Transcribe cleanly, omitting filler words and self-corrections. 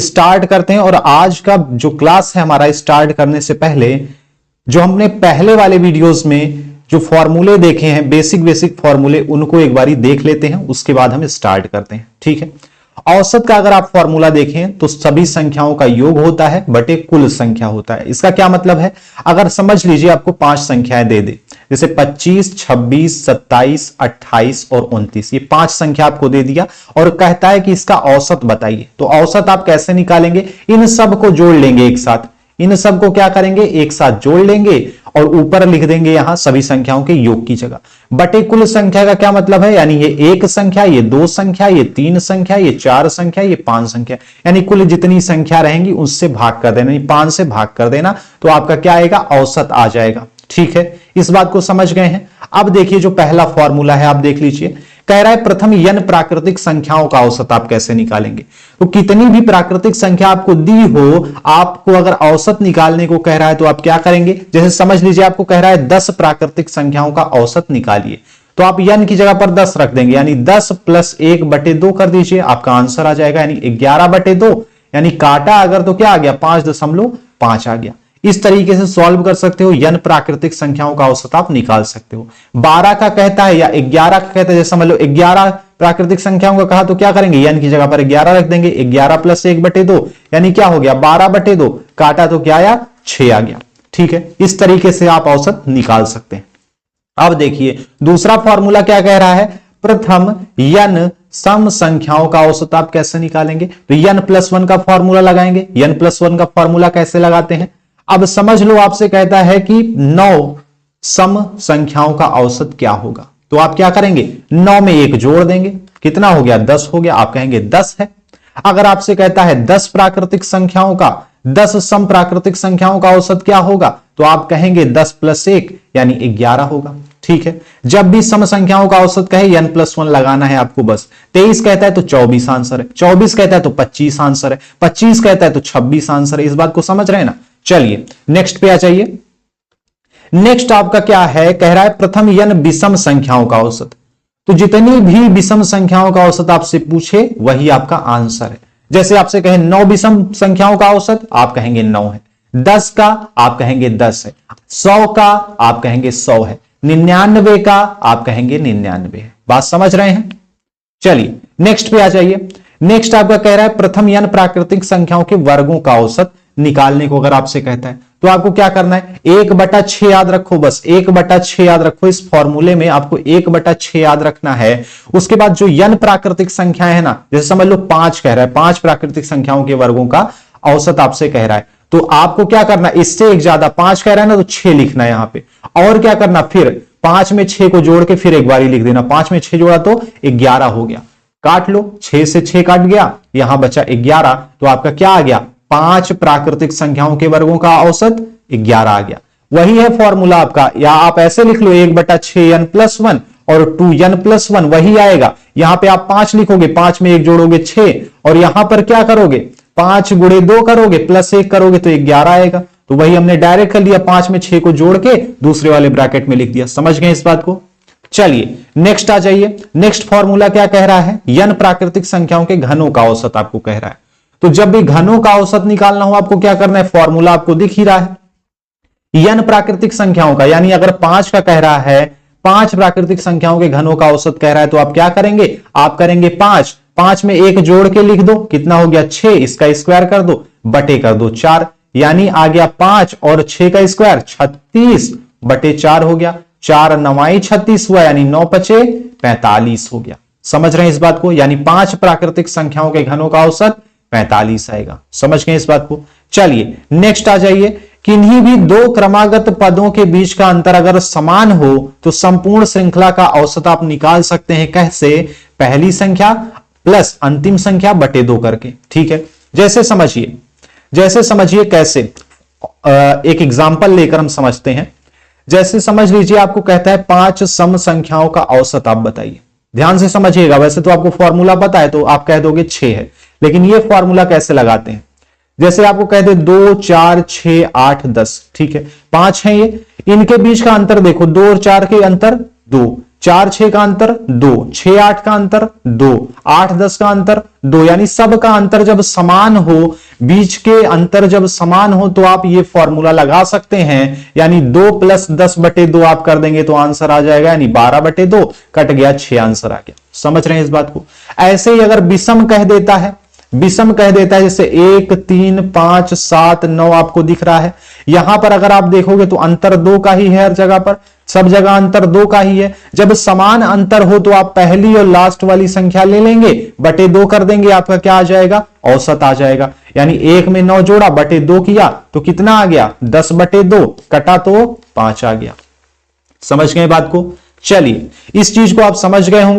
Start करते हैं। और आज का जो क्लास है हमारा, स्टार्ट करने से पहले जो हमने पहले वाले वीडियोस में जो फॉर्मूले देखे हैं, बेसिक फॉर्मूले, उनको एक बारी देख लेते हैं, उसके बाद हम स्टार्ट करते हैं। ठीक है। औसत का अगर आप फॉर्मूला देखें तो सभी संख्याओं का योग होता है बटे कुल संख्या होता है। इसका क्या मतलब है, अगर समझ लीजिए आपको 5 संख्याएं दे दे, जैसे 25, 26, 27, 28 और 29, ये 5 संख्या आपको दे दिया और कहता है कि इसका औसत बताइए। तो औसत आप कैसे निकालेंगे, इन सब को जोड़ लेंगे एक साथ, इन सब को क्या करेंगे, एक साथ जोड़ लेंगे और ऊपर लिख देंगे यहां सभी संख्याओं के योग की जगह। बटे कुल संख्या का क्या मतलब है, यानी ये 1 संख्या, ये 2 संख्या, ये 3 संख्या, ये 4 संख्या, ये 5 संख्या, यानी कुल जितनी संख्या रहेंगी उससे भाग कर देना, 5 से भाग कर देना, तो आपका क्या आएगा, औसत आ जाएगा। ठीक है, इस बात को समझ गए हैं। अब देखिए जो पहला फॉर्मूला है आप देख लीजिए, कह रहा है प्रथम n प्राकृतिक संख्याओं का औसत आप कैसे निकालेंगे। तो कितनी भी प्राकृतिक संख्या आपको दी हो, आपको अगर औसत निकालने को कह रहा है तो आप क्या करेंगे, जैसे समझ लीजिए आपको कह रहा है 10 प्राकृतिक संख्याओं का औसत निकालिए, तो आप n की जगह पर 10 रख देंगे, यानी 10 + 1/2 कर दीजिए, आपका आंसर आ जाएगा, यानी 11/2, यानी काटा अगर तो क्या आ गया, 5.5 आ गया। इस तरीके से सॉल्व कर सकते हो, n प्राकृतिक संख्याओं का औसत आप निकाल सकते हो। 12 का कहता है या 11 का कहता है, जैसे समझ लो 11 प्राकृतिक संख्याओं का कहा तो क्या करेंगे, n की जगह पर 11 रख देंगे, 11 + 1/2, यानी क्या हो गया, 12/2, काटा तो क्या आया, 6 आ गया। ठीक है, इस तरीके से आप औसत निकाल सकते हैं। अब देखिए दूसरा फॉर्मूला क्या कह रहा है, प्रथम n सम संख्याओं का औसत आप कैसे निकालेंगे। तो n+1 का फॉर्मूला लगाएंगे। n+1 का फॉर्मूला कैसे लगाते हैं, अब समझ लो आपसे कहता है कि 9 सम संख्याओं का औसत क्या होगा। तो आप क्या करेंगे, 9 में 1 जोड़ देंगे, कितना हो गया, 10 हो गया, आप कहेंगे 10 है। अगर आपसे कहता है 10 प्राकृतिक संख्याओं का, 10 सम प्राकृतिक संख्याओं का औसत क्या होगा, तो आप कहेंगे 10 + 1 यानी 11 होगा। ठीक है, जब भी सम संख्याओं का औसत कहे n+1 लगाना है आपको बस। 23 कहता है तो 24 आंसर है, 24 कहता है तो 25 आंसर है, 25 कहता है तो 26 आंसर है। इस बात को समझ रहे हैं ना। चलिए नेक्स्ट पे आ जाइए। नेक्स्ट आपका क्या है, कह रहा है प्रथम n विषम संख्याओं का औसत। तो जितनी भी विषम संख्याओं का औसत आपसे पूछे वही आपका आंसर है। जैसे आपसे कहे 9 विषम संख्याओं का औसत, आप कहेंगे 9 है, 10 का आप कहेंगे 10 है, 100 का आप कहेंगे 100 है, 99 का आप कहेंगे 99 है। बात समझ रहे हैं। चलिए नेक्स्ट पे आ जाइए। नेक्स्ट आपका कह रहा है प्रथम n प्राकृतिक संख्याओं के वर्गों का औसत निकालने को अगर आपसे कहता है तो आपको क्या करना है, 1/6 याद रखो, बस 1/6 याद रखो। इस फॉर्मूले में आपको 1/6 याद रखना है। उसके बाद जो n प्राकृतिक संख्याएं है ना, जैसे समझ लो 5 कह रहा है, 5 प्राकृतिक संख्याओं के वर्गों का औसत आपसे कह रहा है, तो आपको क्या करना है, इससे एक ज्यादा 5 कह रहा है ना, तो 6 लिखना है यहां पे। और क्या करना, फिर 5 में 6 को जोड़ के फिर एक बार लिख देना, 5 में 6 जोड़ा तो 11 हो गया, काट लो, 6 से 6 काट गया, यहां बचा 11, तो आपका क्या आ गया, 5 प्राकृतिक संख्याओं के वर्गों का औसत 11 आ गया। वही है फॉर्मूला आपका, या आप ऐसे लिख लो 1/6 n+1 और 2n+1 वही आएगा। यहां पे आप 5 लिखोगे, 5 में 1 जोड़ोगे 6, और यहां पर क्या करोगे, 5 × 2 करोगे, +1 करोगे तो 11 आएगा। तो वही हमने डायरेक्ट कर लिया, 5 में 6 को जोड़ के दूसरे वाले ब्रैकेट में लिख दिया। समझ गए इस बात को। चलिए नेक्स्ट आ जाइए। नेक्स्ट फॉर्मूला क्या कह रहा है, n प्राकृतिक संख्याओं के घनों का औसत आपको कह रहा है। तो जब भी घनों का औसत निकालना हो आपको क्या करना है, फॉर्मूला आपको दिख ही रहा है, n प्राकृतिक संख्याओं का, यानी अगर 5 का कह रहा है, 5 प्राकृतिक संख्याओं के घनों का औसत कह रहा है, तो आप क्या करेंगे, आप करेंगे 5 में 1 जोड़ के लिख दो, कितना हो गया 6, इसका स्क्वायर कर दो, बटे कर दो 4, यानी आ गया 5 और 6 का स्क्वायर 36/4 हो गया, 4 9 36 हुआ, यानी 9 5 45 हो गया। समझ रहे हैं इस बात को, यानी 5 प्राकृतिक संख्याओं के घनों का औसत 45 आएगा। समझ गए इस बात को। चलिए नेक्स्ट आ जाइए। किन्हीं भी 2 क्रमागत पदों के बीच का अंतर अगर समान हो तो संपूर्ण श्रृंखला का औसत आप निकाल सकते हैं। कैसे, पहली संख्या प्लस अंतिम संख्या बटे 2 करके। ठीक है, जैसे समझिए कैसे, एक एग्जांपल लेकर हम समझते हैं। जैसे समझ लीजिए आपको कहता है 5 सम संख्याओं का औसत आप बताइए। ध्यान से समझिएगा, वैसे तो आपको फॉर्मूला पता है तो आप कह दोगे 6 है, लेकिन ये फॉर्मूला कैसे लगाते हैं, जैसे आपको कह दे 2 4 6 8 10, ठीक है, 5 है ये, इनके बीच का अंतर देखो, 2 और 4 के अंतर 2, 4 6 का अंतर 2, 6 8 का अंतर 2, 8 10 का अंतर 2, यानी सब का अंतर जब समान हो, बीच के अंतर जब समान हो तो आप ये फॉर्मूला लगा सकते हैं, यानी 2 + 10/2 आप कर देंगे तो आंसर आ जाएगा, यानी 12/2 कट गया 6 आंसर आ गया। समझ रहे हैं इस बात को। ऐसे ही अगर विषम कह देता है, विषम कह देता है, जैसे 1 3 5 7 9 आपको दिख रहा है, यहां पर अगर आप देखोगे तो अंतर 2 का ही है, हर जगह पर सब जगह अंतर 2 का ही है। जब समान अंतर हो तो आप पहली और लास्ट वाली संख्या ले लेंगे, बटे 2 कर देंगे, आपका क्या आ जाएगा, औसत आ जाएगा। यानी 1 में 9 जोड़ा, बटे 2 किया तो कितना आ गया, 10/2, कटा तो 5 आ गया। समझ गए बात को। चलिए इस चीज को आप समझ गए होंगे।